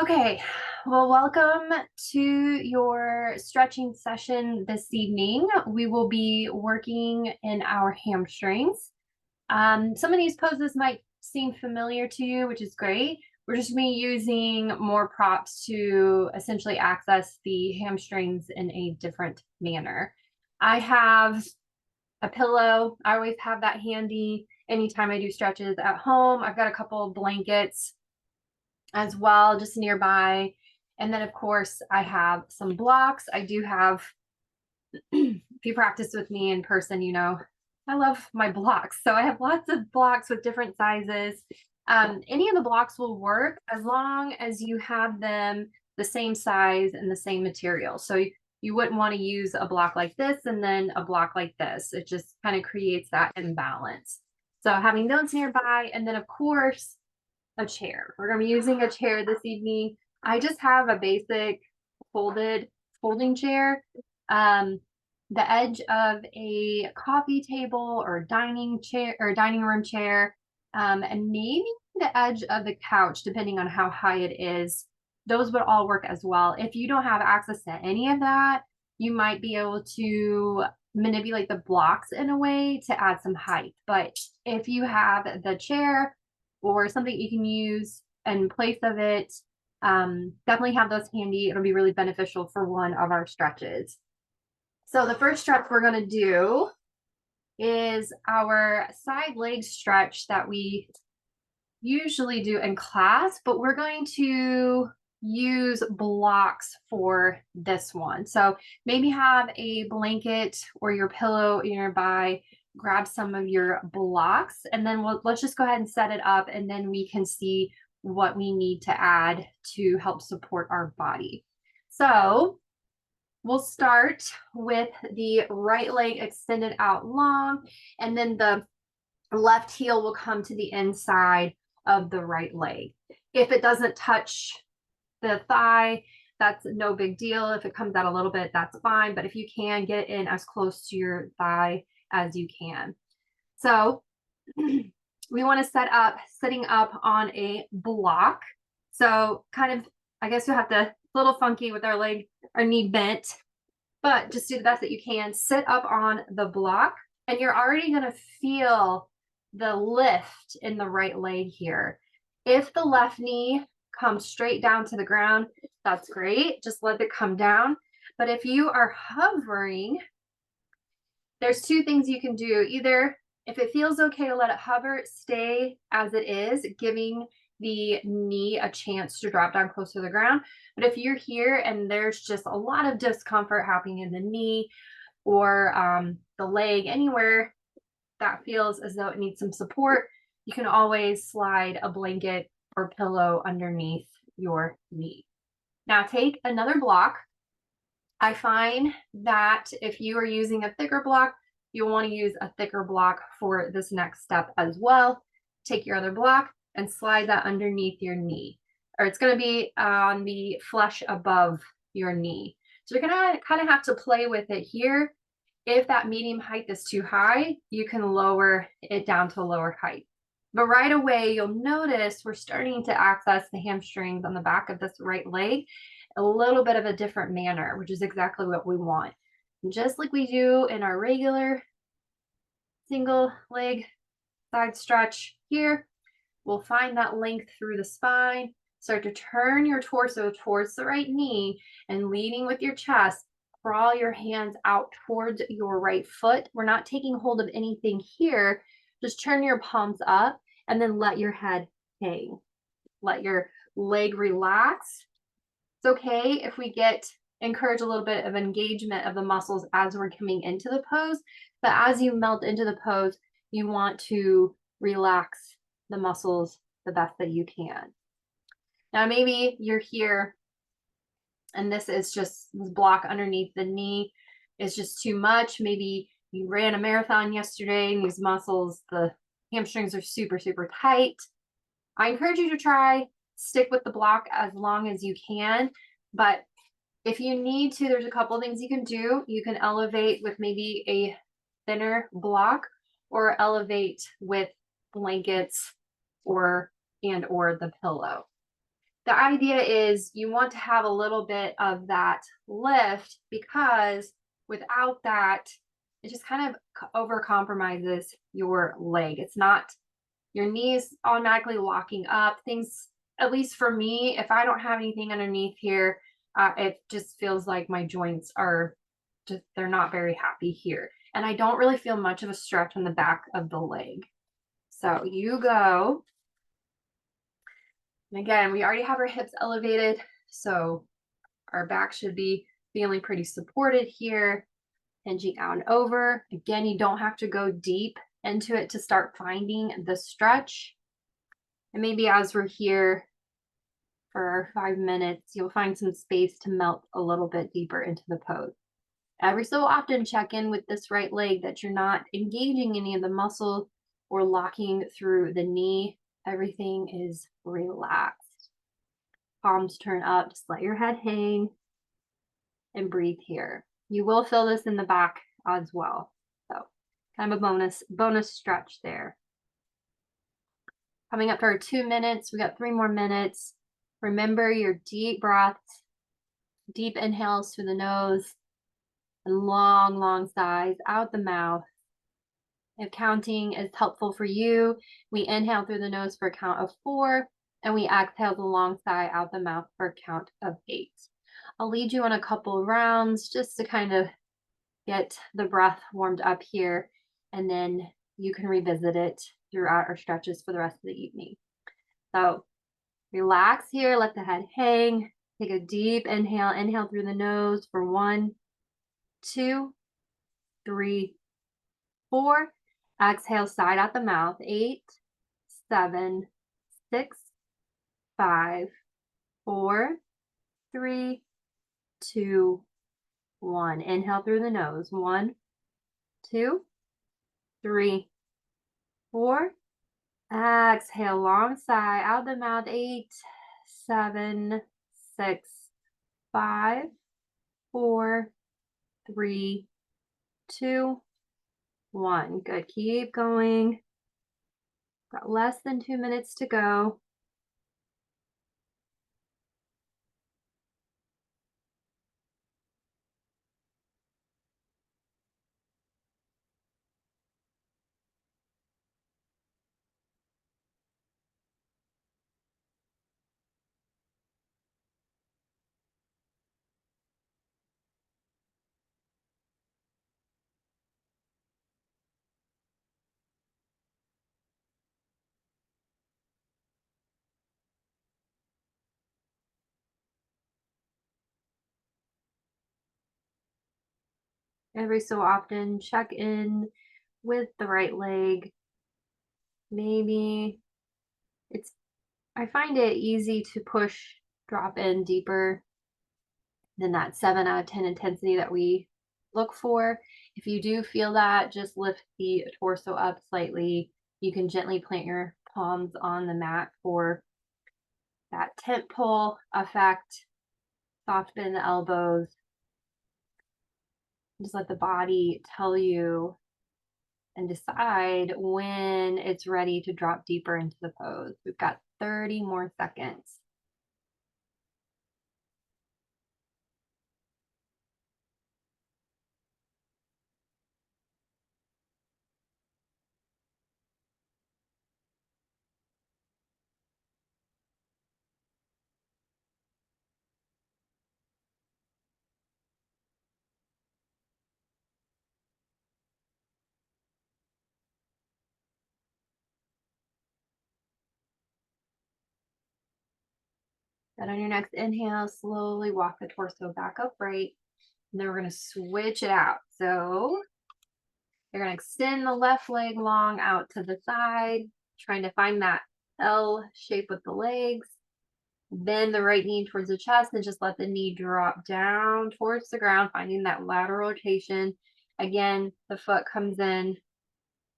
Okay, well, welcome to your stretching session this evening. We will be working in our hamstrings. Some of these poses might seem familiar to you, which is great. We're just going to be using more props to essentially access the hamstrings in a different manner. I have a pillow. I always have that handy anytime I do stretches at home. I've got a couple of blankets as well, just nearby. And then, of course, I have some blocks. I do have, if you practice with me in person, you know, I love my blocks. So I have lots of blocks with different sizes. Any of the blocks will work as long as you have them the same size and the same material. So you wouldn't want to use a block like this and then a block like this. It just kind of creates that imbalance. So having those nearby, and then of course, a chair. We're going to be using a chair this evening. I just have a basic folding chair. The edge of a coffee table or dining chair or dining room chair, and maybe the edge of the couch, depending on how high it is. Those would all work as well. If you don't have access to any of that, you might be able to manipulate the blocks in a way to add some height. But if you have the chair or something you can use in place of it, definitely have those handy. It'll be really beneficial for one of our stretches. So the first stretch we're going to do is our side leg stretch that we usually do in class, but we're going to use blocks for this one. So maybe have a blanket or your pillow nearby, grab some of your blocks, and then let's just go ahead and set it up, and then we can see what we need to add to help support our body. So we'll start with the right leg extended out long, and then the left heel will come to the inside of the right leg. If it doesn't touch the thigh, that's no big deal. If it comes out a little bit, that's fine. But if you can, get in as close to your thigh as you can. So we want to sitting up on a block. So kind of, I guess you'll have to, a little funky with our knee bent, but just do the best that you can. Sit up on the block, and you're already going to feel the lift in the right leg here. If the left knee comes straight down to the ground, that's great. Just let it come down. But if you are hovering, there's two things you can do. Either, if it feels okay to let it hover, stay as it is, giving the knee a chance to drop down close to the ground. But if you're here and there's just a lot of discomfort happening in the knee or the leg, anywhere that feels as though it needs some support, you can always slide a blanket or pillow underneath your knee. Now take another block. I find that if you are using a thicker block, you'll want to use a thicker block for this next step as well. Take your other block and slide that underneath your knee, or it's going to be on the flesh above your knee. So you're going to kind of have to play with it here. If that medium height is too high, you can lower it down to a lower height. But right away, you'll notice we're starting to access the hamstrings on the back of this right leg a little bit of a different manner, which is exactly what we want. And just like we do in our regular single leg side stretch here, we'll find that length through the spine. Start to turn your torso towards the right knee, and leading with your chest, crawl your hands out towards your right foot. We're not taking hold of anything here. Just turn your palms up and then let your head hang. Let your leg relax. It's okay if we encourage a little bit of engagement of the muscles as we're coming into the pose, but as you melt into the pose, you want to relax the muscles the best that you can. Now, maybe you're here and this block underneath the knee is just too much. Maybe you ran a marathon yesterday and these muscles, the hamstrings are super, super tight. I encourage you to stick with the block as long as you can. But if you need to, there's a couple of things you can do. You can elevate with maybe a thinner block, or elevate with blankets or the pillow. the idea is you want to have a little bit of that lift, because without that, it just kind of over compromises your leg. It's not your knees automatically locking up. Things, at least for me, if I don't have anything underneath here, it just feels like my joints are just, they're not very happy here. And I don't really feel much of a stretch on the back of the leg. So you go. And again, we already have our hips elevated, so our back should be feeling pretty supported here, hinging out and over. Again, you don't have to go deep into it to start finding the stretch. And maybe as we're here for our 5 minutes, you'll find some space to melt a little bit deeper into the pose. Every so often, check in with this right leg that you're not engaging any of the muscle or locking through the knee. Everything is relaxed. Palms turn up, just let your head hang and breathe here. You will feel this in the back as well. So kind of a bonus stretch there. Coming up to our 2 minutes, we got 3 more minutes. Remember your deep breaths, deep inhales through the nose, and long, long sighs out the mouth. If counting is helpful for you, we inhale through the nose for a count of 4, and we exhale the long sigh out the mouth for a count of 8. I'll lead you on a couple rounds just to kind of get the breath warmed up here, and then you can revisit it throughout our stretches for the rest of the evening. So relax here, let the head hang. Take a deep inhale. Inhale through the nose for 1, 2, 3, 4. Exhale, side out the mouth. 8, 7, 6, 5, 4, 3, 2, 1. Inhale through the nose. 1, 2, 3, 4. Exhale, long sigh out the mouth. 8, 7, 6, 5, 4, 3, 2, 1. Good. Keep going. Got less than 2 minutes to go. Every so often, check in with the right leg. Maybe I find it easy to drop in deeper than that 7 out of 10 intensity that we look for. If you do feel that, just lift the torso up slightly. You can gently plant your palms on the mat for that tent pole effect. Soft bend the elbows. Just let the body tell you and decide when it's ready to drop deeper into the pose. We've got 30 more seconds. Then on your next inhale, slowly walk the torso back upright. And then we're going to switch it out. So you're going to extend the left leg long out to the side, trying to find that L shape with the legs. Bend the right knee towards the chest and just let the knee drop down towards the ground, finding that lateral rotation. Again, the foot comes in.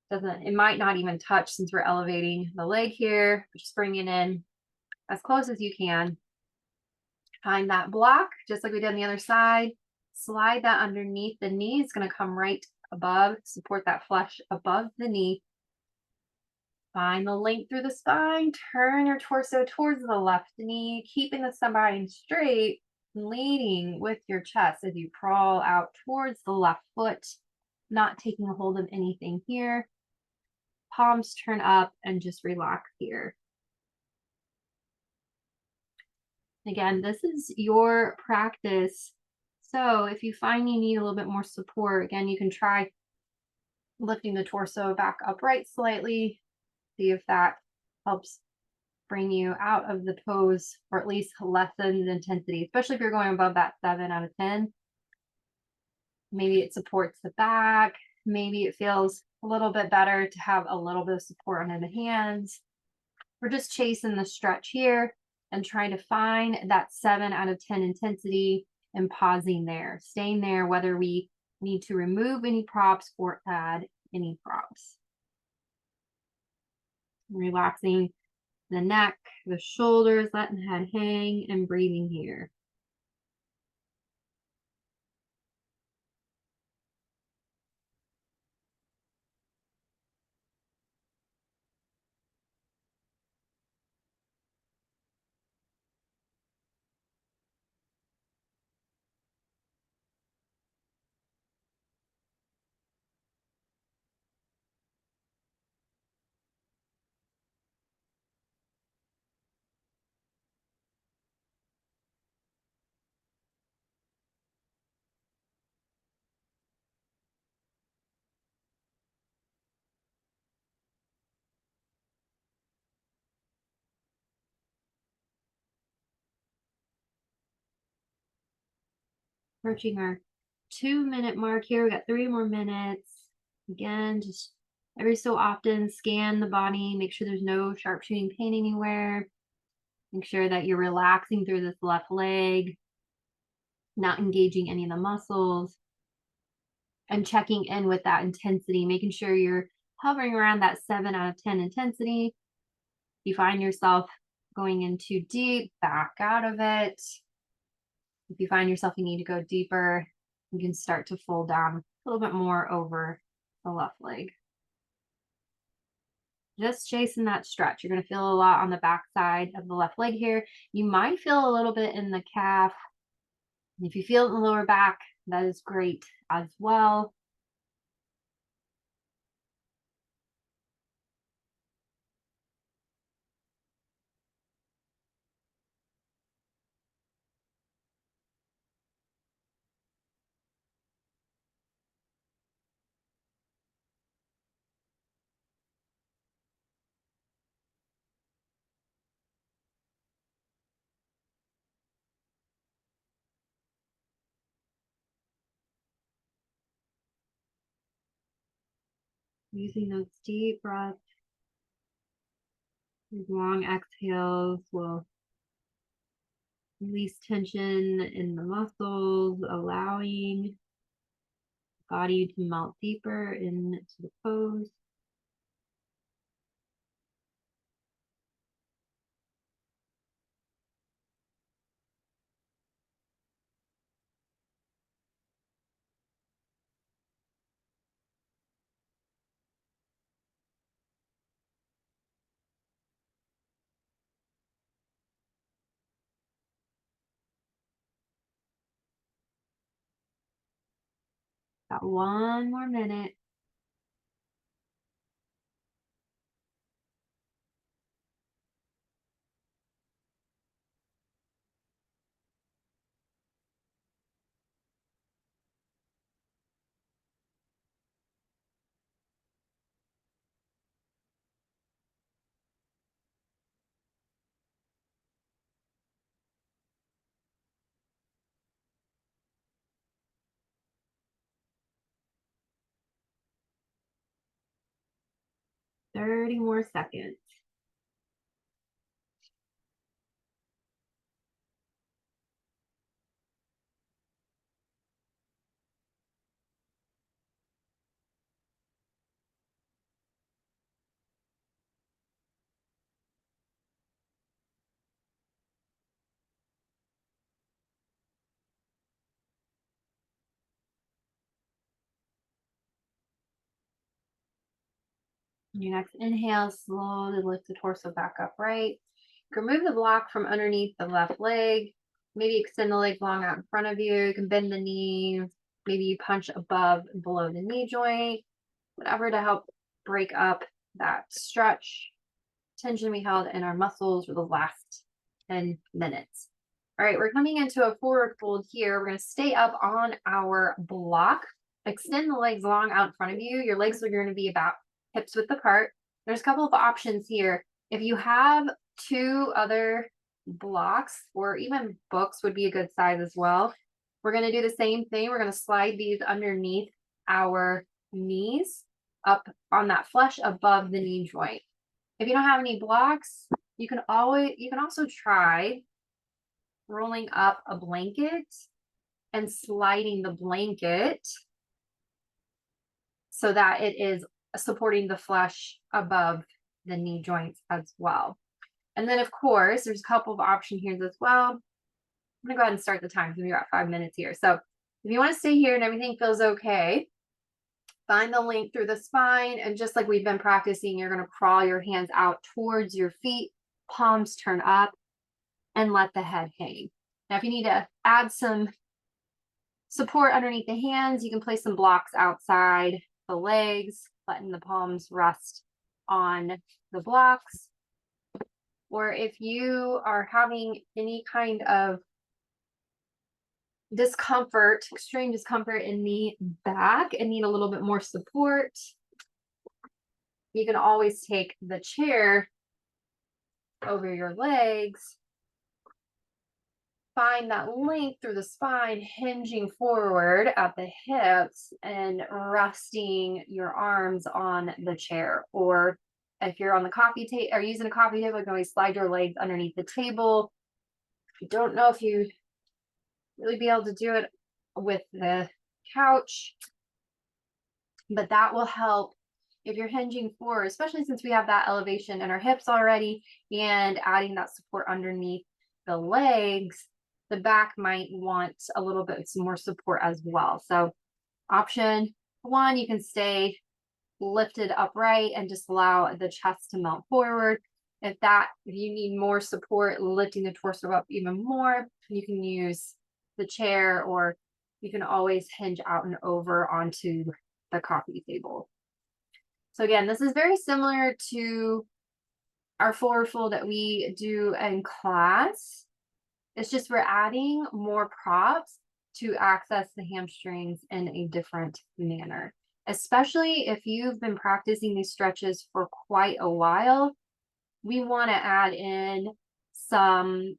It might not even touch since we're elevating the leg here. Just bring it in as close as you can. Find that block, just like we did on the other side. Slide that underneath the knee. It's going to come right above, support that flesh above the knee. Find the length through the spine. Turn your torso towards the left knee, keeping the spine straight, leading with your chest as you crawl out towards the left foot, not taking a hold of anything here. Palms turn up and just relax here. Again, this is your practice. So if you find you need a little bit more support, again, you can try lifting the torso back upright slightly. See if that helps bring you out of the pose or at least lessen the intensity, especially if you're going above that 7 out of 10. Maybe it supports the back. Maybe it feels a little bit better to have a little bit of support under the hands. We're just chasing the stretch here and trying to find that 7 out of 10 intensity and pausing there, staying there, whether we need to remove any props or add any props. Relaxing the neck, the shoulders, letting the head hang and breathing here. Approaching our 2-minute mark here. We got 3 more minutes. Again, just every so often scan the body, make sure there's no sharp shooting pain anywhere. Make sure that you're relaxing through this left leg, not engaging any of the muscles, and checking in with that intensity, making sure you're hovering around that 7 out of 10 intensity. If you find yourself going in too deep, back out of it. If you find yourself you need to go deeper, you can start to fold down a little bit more over the left leg. Just chasing that stretch. You're going to feel a lot on the back side of the left leg here. You might feel a little bit in the calf. If you feel it in the lower back, that is great as well. Using those deep breaths, these long exhales will release tension in the muscles, allowing the body to melt deeper into the pose. Got 1 more minute. Thirty more seconds. Your next inhale, slowly lift the torso back upright. You can remove the block from underneath the left leg. Maybe extend the legs long out in front of you. You can bend the knee. Maybe you punch above and below the knee joint, whatever to help break up that stretch tension we held in our muscles for the last 10 minutes. All right, we're coming into a forward fold here. We're going to stay up on our block. Extend the legs long out in front of you. Your legs are going to be about hips width apart. There's a couple of options here. If you have two other blocks or even books would be a good size as well. We're going to do the same thing. We're going to slide these underneath our knees up on that flush above the knee joint. If you don't have any blocks, you can also try rolling up a blanket and sliding the blanket so that it is supporting the flush above the knee joints as well. And then of course, there's a couple of options here as well. I'm gonna go ahead and start the time because we've got 5 minutes here. So if you want to stay here and everything feels okay, find the length through the spine, and just like we've been practicing, you're going to crawl your hands out towards your feet, palms turn up, and let the head hang. Now, if you need to add some support underneath the hands, you can place some blocks outside the legs, letting the palms rest on the blocks. Or if you are having any kind of discomfort, extreme discomfort in the back and need a little bit more support, you can always take the chair over your legs, find that length through the spine, hinging forward at the hips and resting your arms on the chair. Or if you're on the coffee table or using a coffee table, you can always slide your legs underneath the table. If you don't know if you really be able to do it with the couch, but that will help if you're hinging forward, especially since we have that elevation in our hips already, and adding that support underneath the legs, the back might want a little bit more support as well. So option one, you can stay lifted upright and just allow the chest to melt forward. If you need more support, lifting the torso up even more, you can use the chair, or you can always hinge out and over onto the coffee table. So again, this is very similar to our forward fold that we do in class. It's just we're adding more props to access the hamstrings in a different manner, especially if you've been practicing these stretches for quite a while. We want to add in some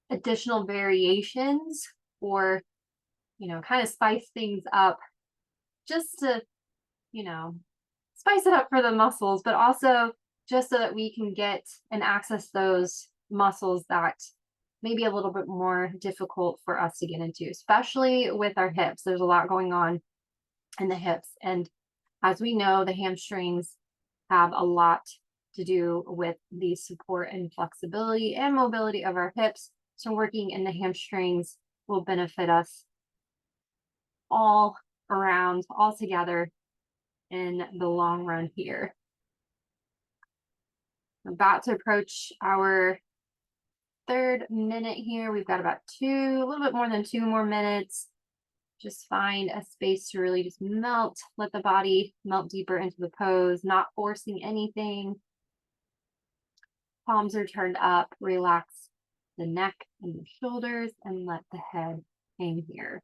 additional variations, or kind of spice things up, just to spice it up for the muscles, but also just so that we can get and access those muscles that may be a little bit more difficult for us to get into, especially with our hips. There's a lot going on in the hips, and as we know, the hamstrings have a lot to do with the support and flexibility and mobility of our hips. So working in the hamstrings will benefit us all around, all together in the long run here. We're about to approach our 3rd minute here. We've got about a little bit more than 2 more minutes. Just find a space to really just melt, let the body melt deeper into the pose, not forcing anything. Palms are turned up, relax the neck and the shoulders, and let the head hang here.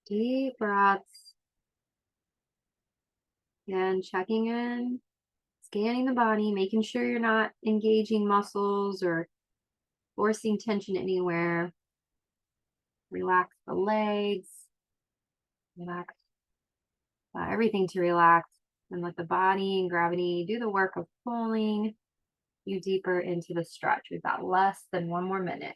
Deep breaths. And checking in, scanning the body, making sure you're not engaging muscles or forcing tension anywhere. Relax the legs, relax everything to relax, and let the body and gravity do the work of pulling you deeper into the stretch. We've got less than 1 more minute.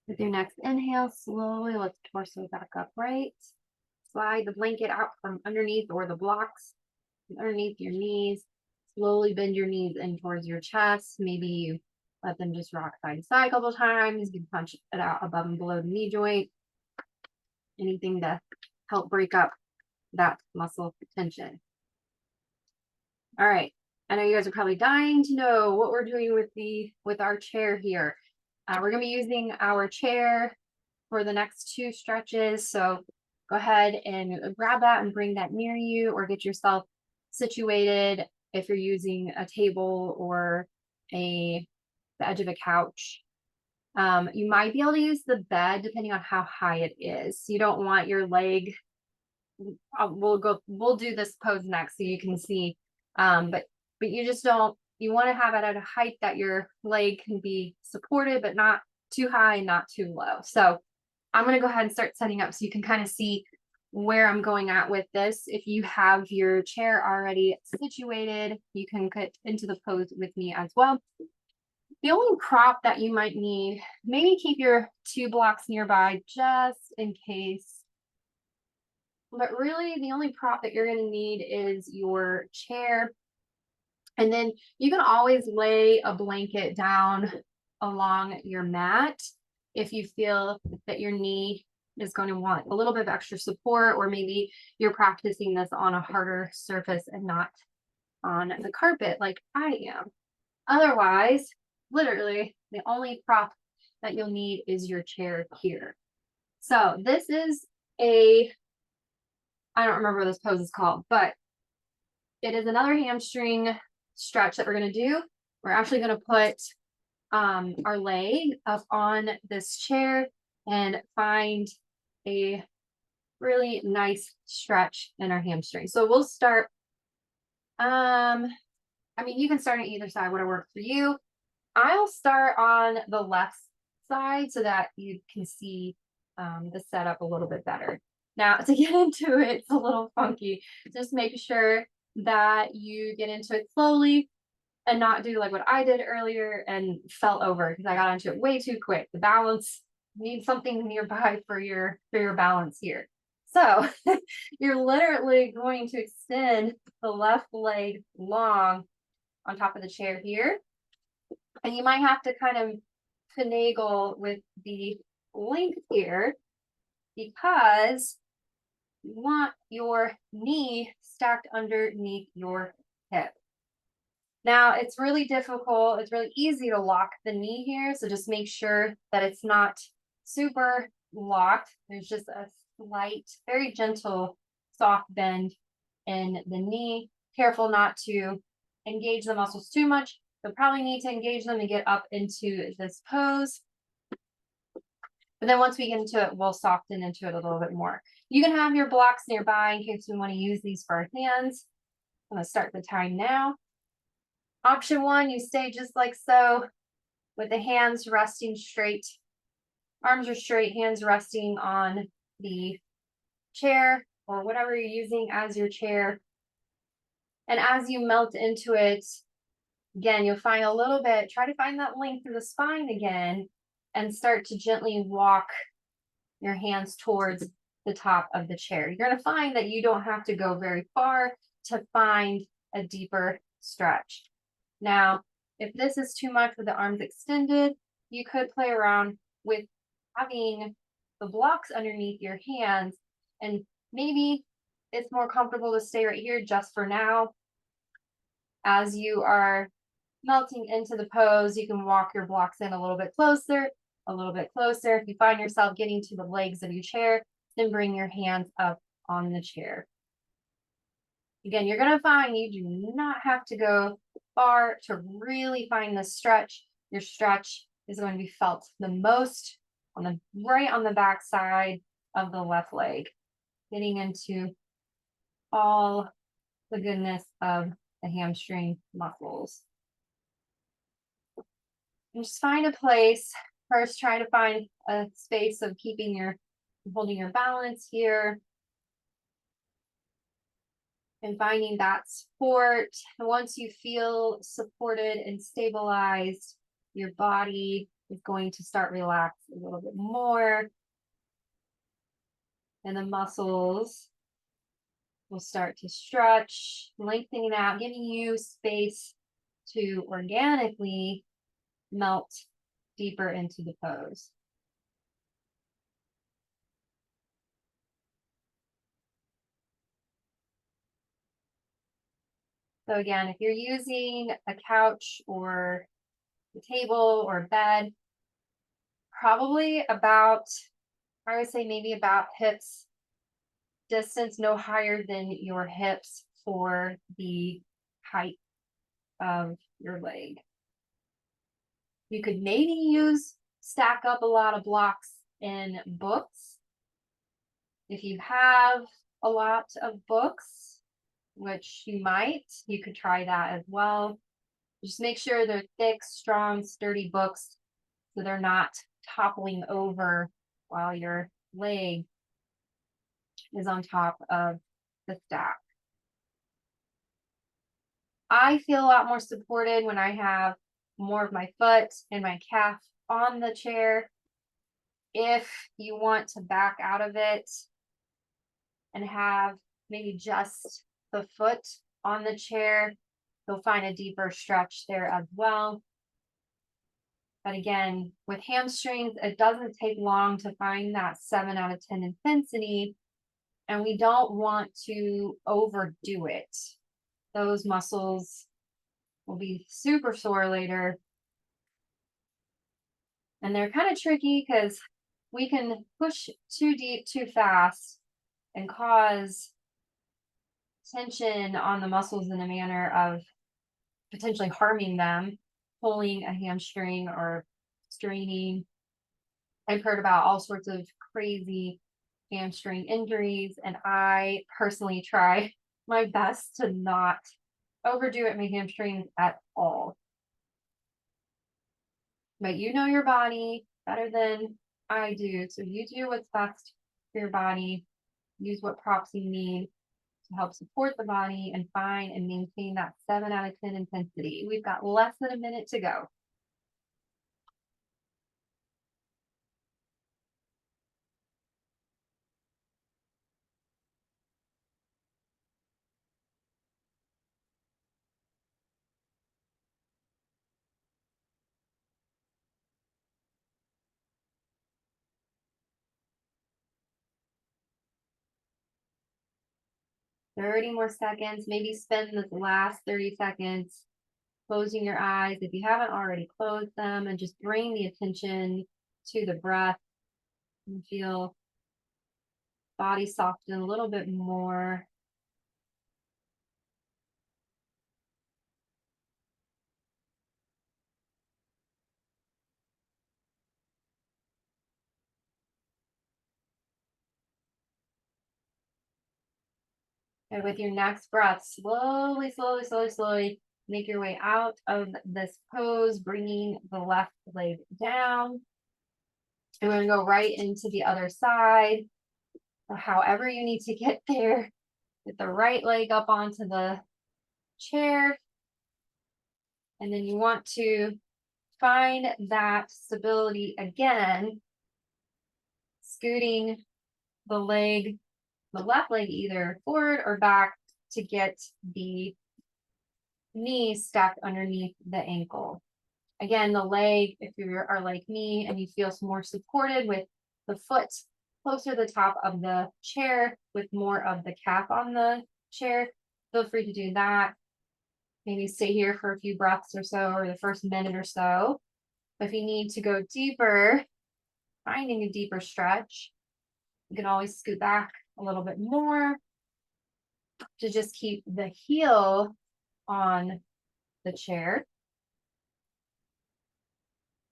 With your next inhale, slowly lift torso back upright. Slide the blanket out from underneath or the blocks underneath your knees. Slowly bend your knees in towards your chest. Maybe you let them just rock side to side a couple times. You can punch it out above and below the knee joint. Anything to help break up that muscle tension. All right. I know you guys are probably dying to know what we're doing with our chair here. We're going to be using our chair for the next 2 stretches. So go ahead and grab that and bring that near you, or get yourself situated if you're using a table or the edge of a couch. You might be able to use the bed depending on how high it is. You don't want your leg. We'll do this pose next so you can see. But you just don't. You want to have it at a height that your leg can be supported, but not too high, not too low. So I'm going to go ahead and start setting up so you can kind of see where I'm going at with this. If you have your chair already situated, you can get into the pose with me as well. The only prop that you might need, maybe keep your 2 blocks nearby just in case. But really, the only prop that you're going to need is your chair. And then you can always lay a blanket down along your mat if you feel that your knee is going to want a little bit of extra support, or maybe you're practicing this on a harder surface and not on the carpet like I am. Otherwise, literally, the only prop that you'll need is your chair here. So this is I don't remember what this pose is called, but it is another hamstring stretch that we're going to do. We're actually going to put our leg up on this chair and find a really nice stretch in our hamstring. So we'll start, I mean, you can start on either side, whatever works for you. I'll start on the left side so that you can see the setup a little bit better. Now, to get into it, it's a little funky. Just make sure that you get into it slowly and not do like what I did earlier and fell over, because I got into it way too quick. The balance, need something nearby for your balance here. So you're literally going to extend the left leg long on top of the chair here. And you might have to kind of finagle with the length here, because you want your knee stacked underneath your hip. Now, it's really difficult. It's really easy to lock the knee here. So just make sure that it's not super locked. There's just a slight, very gentle, soft bend in the knee. Careful not to engage the muscles too much. You'll probably need to engage them to get up into this pose. But then once we get into it, we'll soften into it a little bit more. You can have your blocks nearby in case we want to use these for our hands. I'm going to start the time now. Option 1, you stay just like so, with the hands resting straight. Arms are straight, hands resting on the chair or whatever you're using as your chair. And as you melt into it, again, you'll find a little bit, try to find that length through the spine again, and start to gently walk your hands towards the top of the chair. You're going to find that you don't have to go very far to find a deeper stretch. Now, if this is too much with the arms extended, you could play around with having the blocks underneath your hands, and maybe it's more comfortable to stay right here just for now. As you are melting into the pose, you can walk your blocks in a little bit closer, a little bit closer. If you find yourself getting to the legs of your chair, then bring your hands up on the chair. Again, you're going to find you do not have to go far to really find the stretch. Your stretch is going to be felt the most right on the back side of the left leg, getting into all the goodness of the hamstring muscles. And just find a place. First, try to find a space of holding your balance here. And finding that support. And once you feel supported and stabilized, your body is going to start relax a little bit more. And the muscles will start to stretch, lengthening out, giving you space to organically melt deeper into the pose. So again, if you're using a couch or a table or a bed, probably about, I would say maybe about hips distance, no higher than your hips for the height of your leg. You could maybe stack up a lot of blocks in books. If you have a lot of books, which you might, you could try that as well. Just make sure they're thick, strong, sturdy books so they're not toppling over while your leg is on top of the stack. I feel a lot more supported when I have more of my foot and my calf on the chair. If you want to back out of it and have maybe just the foot on the chair, you'll find a deeper stretch there as well. But again, with hamstrings, it doesn't take long to find that 7 out of 10 intensity, and we don't want to overdo it. Those muscles will be super sore later. And they're kind of tricky because we can push too deep, too fast, and cause tension on the muscles in a manner of potentially harming them, pulling a hamstring or straining. I've heard about all sorts of crazy hamstring injuries, and I personally try my best to not overdo it my hamstrings at all. But you know your body better than I do, so you do what's best for your body. Use what props you need to help support the body and find and maintain that 7 out of 10 intensity. We've got less than a minute to go. Thirty more seconds. Maybe spend the last 30 seconds closing your eyes if you haven't already closed them, and just bring the attention to the breath and feel body soften a little bit more. And with your next breath, slowly, slowly, slowly, slowly make your way out of this pose, bringing the left leg down. And we're going to go right into the other side. Or however you need to get there. Get the right leg up onto the chair. And then you want to find that stability again, scooting the leg, the left leg either forward or back to get the knee stacked underneath the ankle. Again, the leg, if you are like me and you feel more supported with the foot closer to the top of the chair with more of the calf on the chair, feel free to do that. Maybe stay here for a few breaths or so, or the first minute or so. But if you need to go deeper, finding a deeper stretch, you can always scoot back a little bit more to just keep the heel on the chair.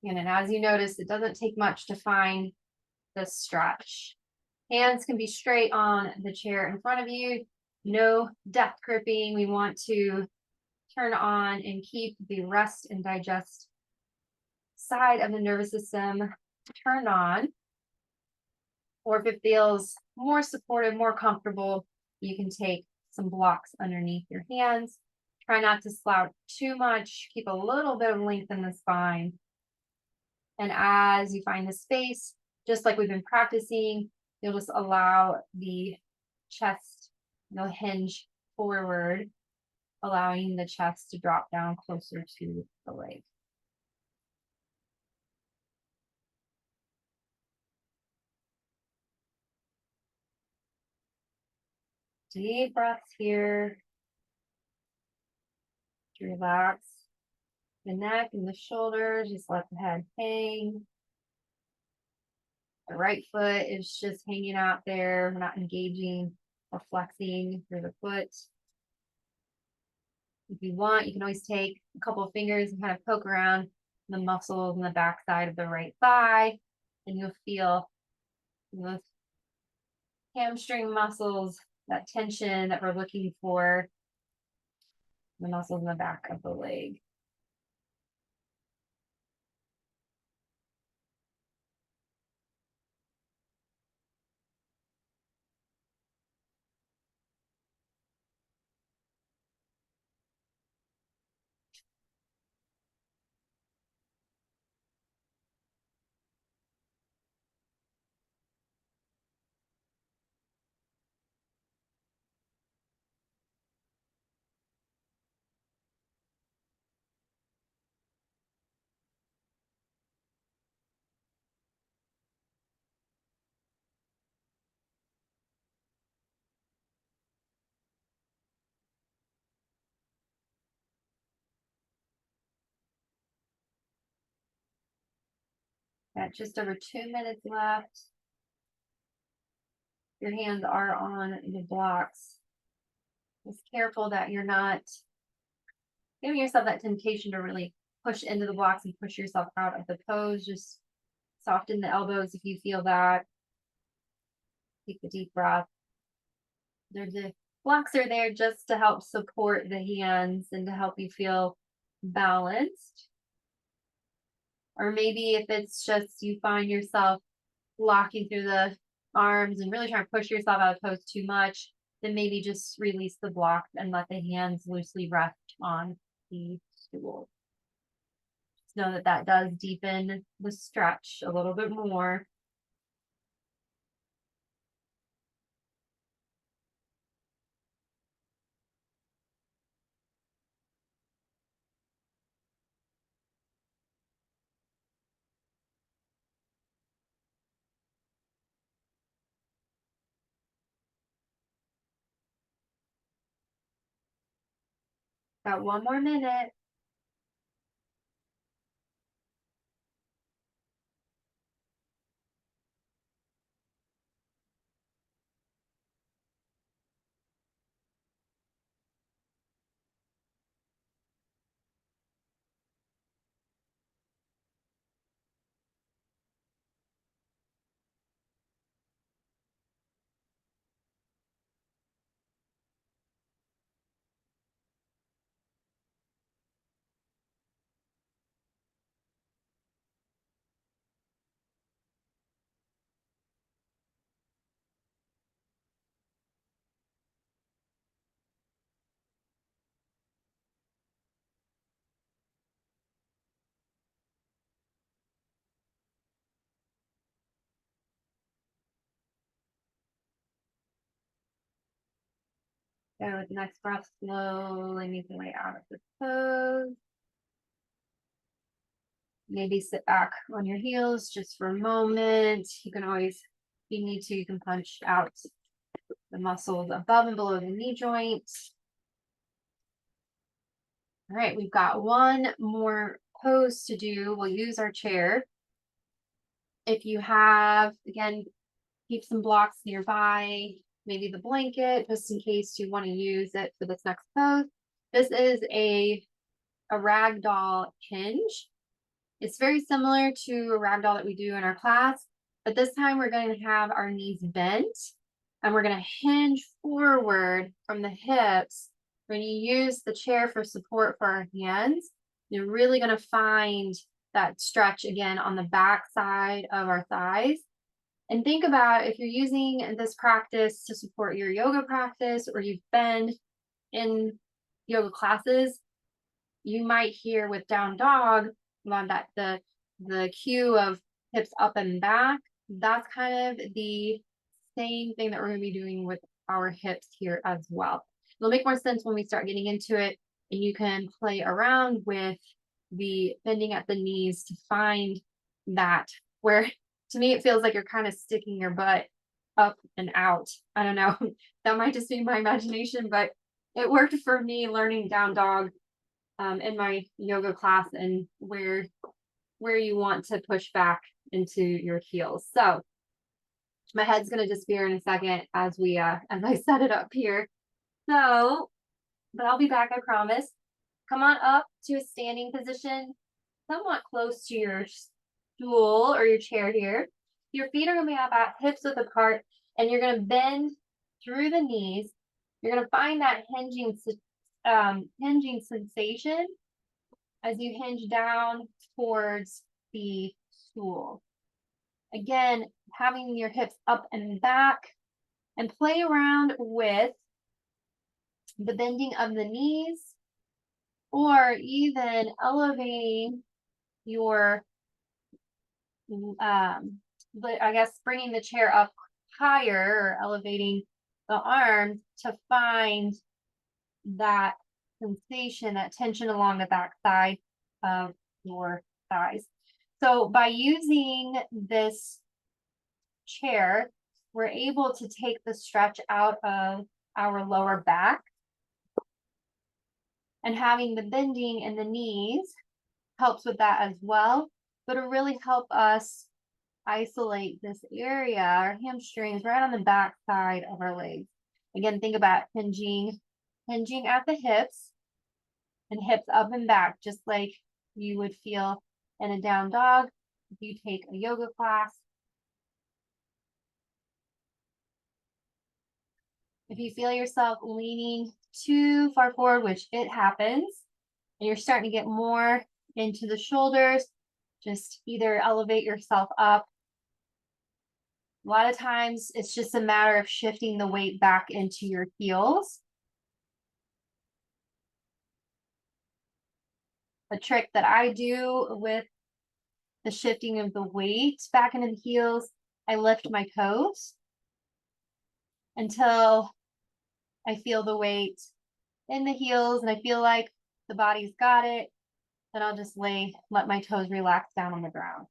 And as you notice, it doesn't take much to find this stretch. Hands can be straight on the chair in front of you. No death gripping. We want to turn on and keep the rest and digest side of the nervous system turned on. Or if it feels more supportive, more comfortable, you can take some blocks underneath your hands. Try not to slouch too much. Keep a little bit of length in the spine. And as you find the space, just like we've been practicing, you'll just allow the chest, hinge forward, allowing the chest to drop down closer to the leg. Deep breaths here. Relax the neck and the shoulders. Just let the head hang. The right foot is just hanging out there. We're not engaging or flexing through the foot. If you want, you can always take a couple of fingers and kind of poke around the muscles in the back side of the right thigh, and you'll feel those hamstring muscles, that tension that we're looking for, the muscles in the back of the leg. Got just over 2 minutes left. Your hands are on the blocks. Just careful that you're not giving yourself that temptation to really push into the blocks and push yourself out of the pose. Just soften the elbows if you feel that. Take a deep breath. The blocks are there just to help support the hands and to help you feel balanced. Or maybe if it's just you find yourself locking through the arms and really trying to push yourself out of pose too much, then maybe just release the block and let the hands loosely rest on the stool. Just know that that does deepen the stretch a little bit more. Got one more minute. Go with the next breath, slowly make your way out of the pose. Maybe sit back on your heels just for a moment. You can always, if you need to, you can punch out the muscles above and below the knee joints. All right, we've got one more pose to do. We'll use our chair. If you have, again, keep some blocks nearby, maybe the blanket, just in case you want to use it for this next pose. This is a ragdoll hinge. It's very similar to a ragdoll that we do in our class, but this time we're going to have our knees bent and we're going to hinge forward from the hips. When you use the chair for support for our hands, you're really going to find that stretch again on the back side of our thighs. And think about if you're using this practice to support your yoga practice, or you've been in yoga classes, you might hear with down dog that the cue of hips up and back. That's kind of the same thing that we're going to be doing with our hips here as well. It'll make more sense when we start getting into it, and you can play around with the bending at the knees to find that, where to me it feels like you're kind of sticking your butt up and out. I don't know. That might just be my imagination, but it worked for me learning down dog in my yoga class, and where you want to push back into your heels. So my head's going to disappear in a second as we as I set it up here. So, but I'll be back, I promise. Come on up to a standing position, somewhat close to your stool or your chair here. Your feet are going to be about hips width apart, and you're going to bend through the knees. You're going to find that hinging sensation as you hinge down towards the stool. Again, having your hips up and back, and play around with the bending of the knees, or even elevating your, I guess bringing the chair up higher, or elevating the arms to find that sensation, that tension along the back side of your thighs. So by using this chair, we're able to take the stretch out of our lower back, and having the bending in the knees helps with that as well. But it'll really help us isolate this area, our hamstrings, right on the back side of our legs. Again, think about hinging at the hips, and hips up and back, just like you would feel in a down dog if you take a yoga class. If you feel yourself leaning too far forward, which it happens, and you're starting to get more into the shoulders, just either elevate yourself up. A lot of times it's just a matter of shifting the weight back into your heels. A trick that I do with the shifting of the weight back into the heels, I lift my toes until I feel the weight in the heels and I feel like the body's got it. Then I'll just let my toes relax down on the ground.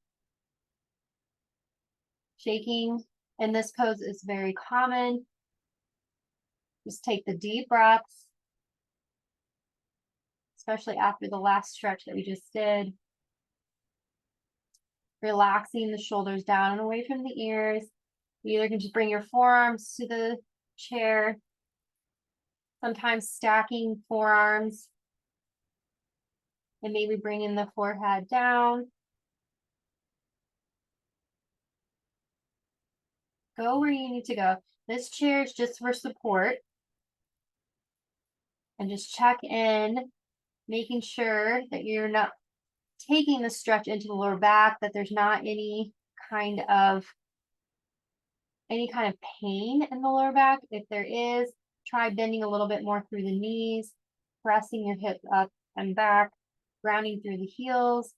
Shaking in this pose is very common. Just take the deep breaths, especially after the last stretch that we just did. Relaxing the shoulders down and away from the ears. You either can just bring your forearms to the chair, sometimes stacking forearms, and maybe bringing the forehead down. Go where you need to go. This chair is just for support. And just check in, making sure that you're not taking the stretch into the lower back, that there's not any kind of pain in the lower back. If there is, try bending a little bit more through the knees, pressing your hips up and back, grounding through the heels.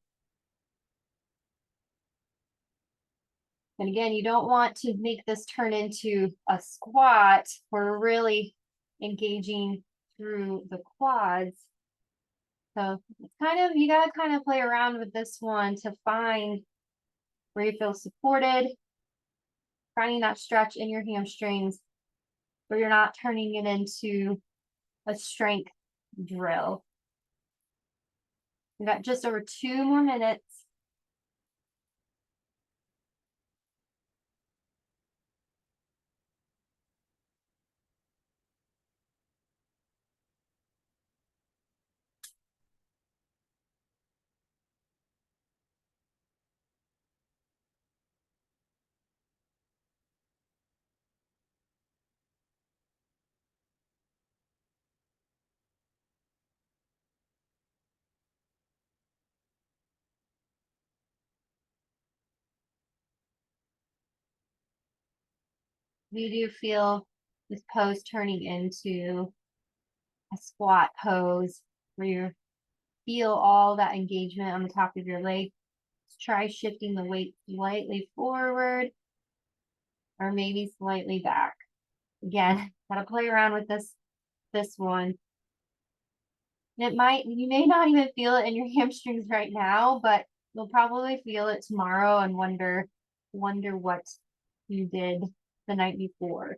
And again, you don't want to make this turn into a squat where we're really engaging through the quads. So it's you gotta kind of play around with this one to find where you feel supported, finding that stretch in your hamstrings, where you're not turning it into a strength drill. We got just over 2 more minutes. You do feel this pose turning into a squat pose where you feel all that engagement on the top of your leg. Try shifting the weight slightly forward or maybe slightly back. Again, gotta play around with this one. You may not even feel it in your hamstrings right now, but you'll probably feel it tomorrow and wonder what you did the night before.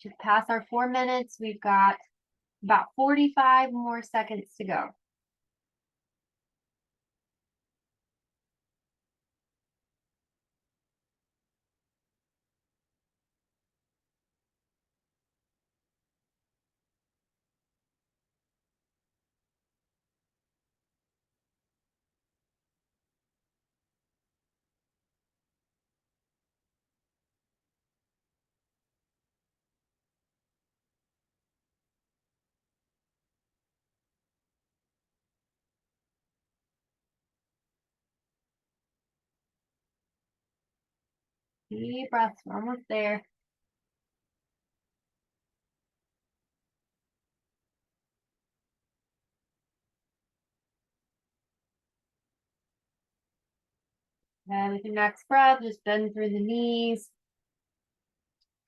Just past our 4 minutes, we've got about 45 more seconds to go. Deep breaths, we're almost there. And with your next breath, just bend through the knees.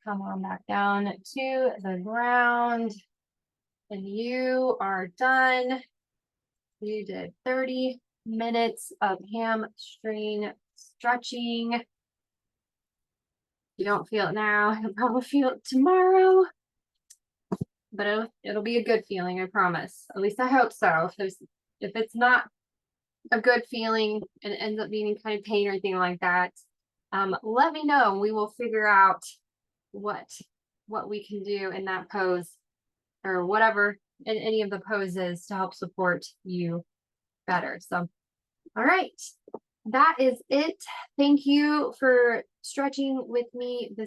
Come on back down to the ground. And you are done. You did 30 minutes of hamstring stretching. If you don't feel it now, you'll probably feel it tomorrow. But it'll be a good feeling, I promise. At least I hope so. If it's not a good feeling and it ends up being kind of pain or anything like that, let me know. We will figure out what we can do in that pose or whatever in any of the poses to help support you better. So, all right, that is it. Thank you for stretching with me this